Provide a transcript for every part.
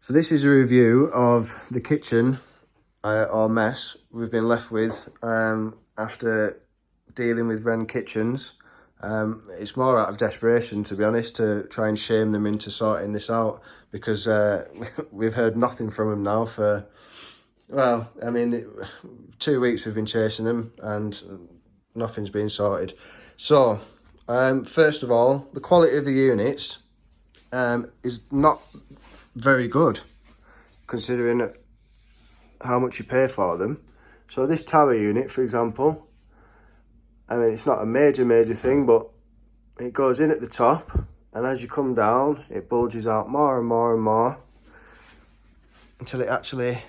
So this is a review of the kitchen or mess we've been left with after dealing with Wren Kitchens. It's more out of desperation, to be honest, to try and shame them into sorting this out, because we've heard nothing from them now for, well, I mean, 2 weeks we've been chasing them and nothing's been sorted. So, first of all, the quality of the units is not very good, considering how much you pay for them. So this tower unit, for example, I mean, it's not a major thing, but it goes in at the top, and as you come down, it bulges out more and more and more until it actually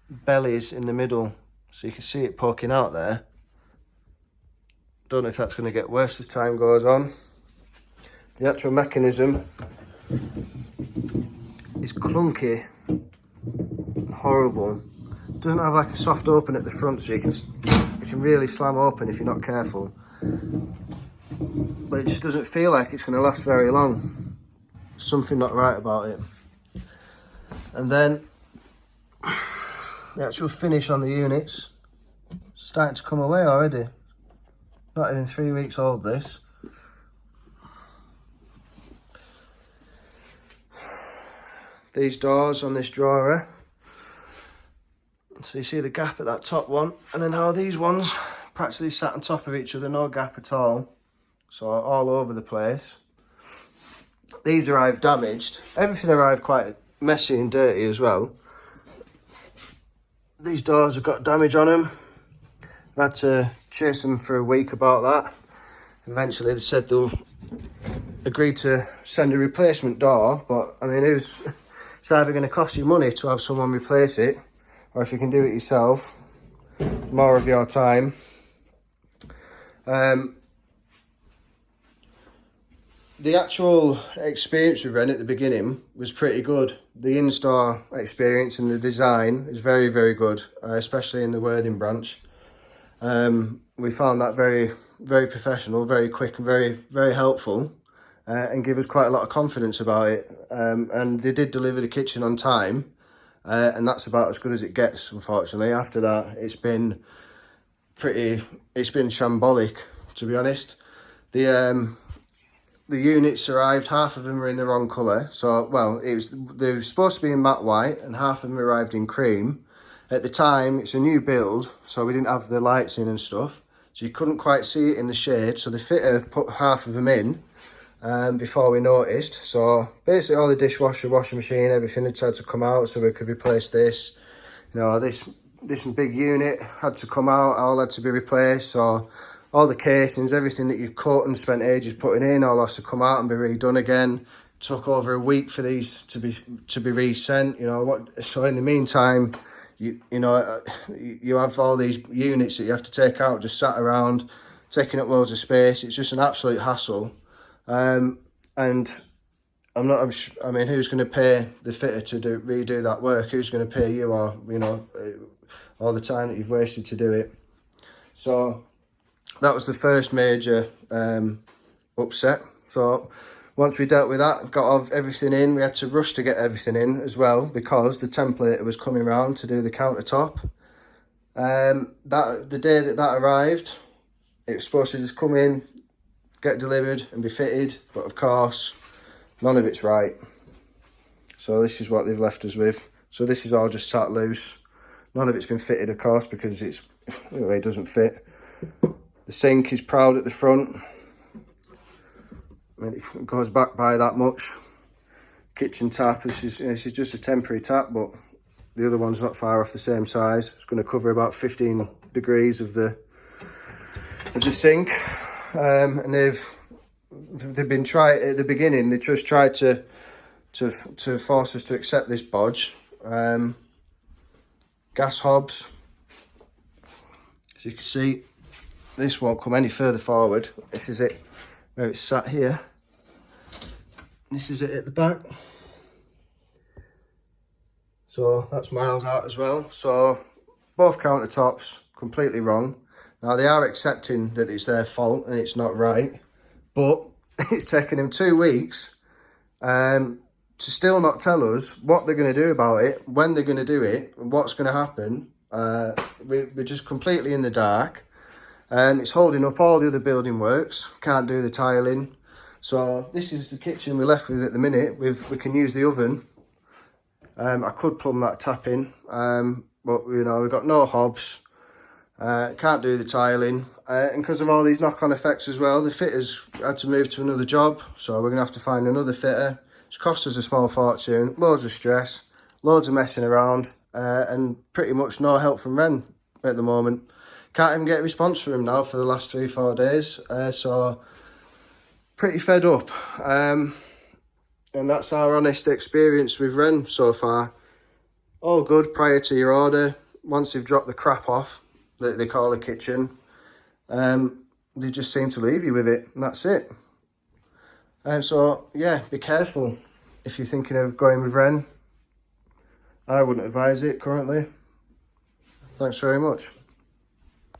bellies in the middle. So you can see it poking out there. Don't know if that's going to get worse as time goes on. The actual mechanism is clunky, horrible. It doesn't have like a soft open at the front, so you can really slam open if you're not careful. But it just doesn't feel like it's going to last very long. Something not right about it. And then the actual finish on the units starting to come away already. Not even 3 weeks old, this. These doors on this drawer, so you see the gap at that top one, and then how these ones practically sat on top of each other, no gap at all, so all over the place. These arrived damaged. Everything arrived quite messy and dirty as well. These doors have got damage on them. I've had to chase them for a week about that. Eventually they said they'll agree to send a replacement door, but I mean, it's either going to cost you money to have someone replace it, or if you can do it yourself, more of your time. The actual experience with Wren at the beginning was pretty good. The in-store experience and the design is very good, especially in the Worthing branch. We found that very professional, very quick and very helpful, and give us quite a lot of confidence about it. And they did deliver the kitchen on time, and that's about as good as it gets, unfortunately. After that, it's been shambolic, to be honest. The units arrived, half of them were in the wrong colour. So, well, they were supposed to be in matte white, and half of them arrived in cream. At the time, it's a new build, so we didn't have the lights in and stuff, so you couldn't quite see it in the shade. So the fitter put half of them in before we noticed. So basically all the dishwasher, washing machine, everything had to come out so we could replace this. You know, this big unit had to come out, all had to be replaced. So all the casings, everything that you've cut and spent ages putting in, all has to come out and be redone again. Took over a week for these to be resent. You know what? So in the meantime, you have all these units that you have to take out, just sat around, taking up loads of space. It's just an absolute hassle. And I mean, who's going to pay the fitter to redo that work? Who's going to pay you, or, you know, all the time that you've wasted to do it? So that was the first major upset. So once we dealt with that, got everything in, we had to rush to get everything in as well, because the templator was coming round to do the countertop. The day that arrived, it was supposed to just come in, get delivered and be fitted, but of course, none of it's right. So this is what they've left us with. So this is all just sat loose. None of it's been fitted, of course, because it doesn't fit. The sink is proud at the front. I mean, it goes back by that much. Kitchen tap, this is just a temporary tap, but the other one's not far off the same size. It's going to cover about 15 degrees of the sink. And they've been trying at the beginning. They just tried to force us to accept this bodge. Gas hobs. As you can see, this won't come any further forward. This is it where it's sat here. This is it at the back. So that's miles out as well. So both countertops completely wrong. Now they are accepting that it's their fault and it's not right, but it's taken them 2 weeks to to still not tell us what they're going to do about it, when they're going to do it, and what's going to happen. We're just completely in the dark. It's holding up all the other building works. Can't do the tiling. So this is the kitchen we're left with at the minute. We can use the oven. I could plumb that tap in, but you know, we've got no hobs. Can't do the tiling, and because of all these knock-on effects as well, the fitters had to move to another job, so we're gonna have to find another fitter. It's cost us a small fortune, loads of stress, loads of messing around, and pretty much no help from Wren at the moment. Can't even get a response from him now for the last 3-4 days, so pretty fed up. And that's our honest experience with Wren so far. All good prior to your order. Once you've dropped the crap off that they call a kitchen, they just seem to leave you with it, and that's it. So yeah, be careful if you're thinking of going with Wren. I wouldn't advise it currently. Thanks very much.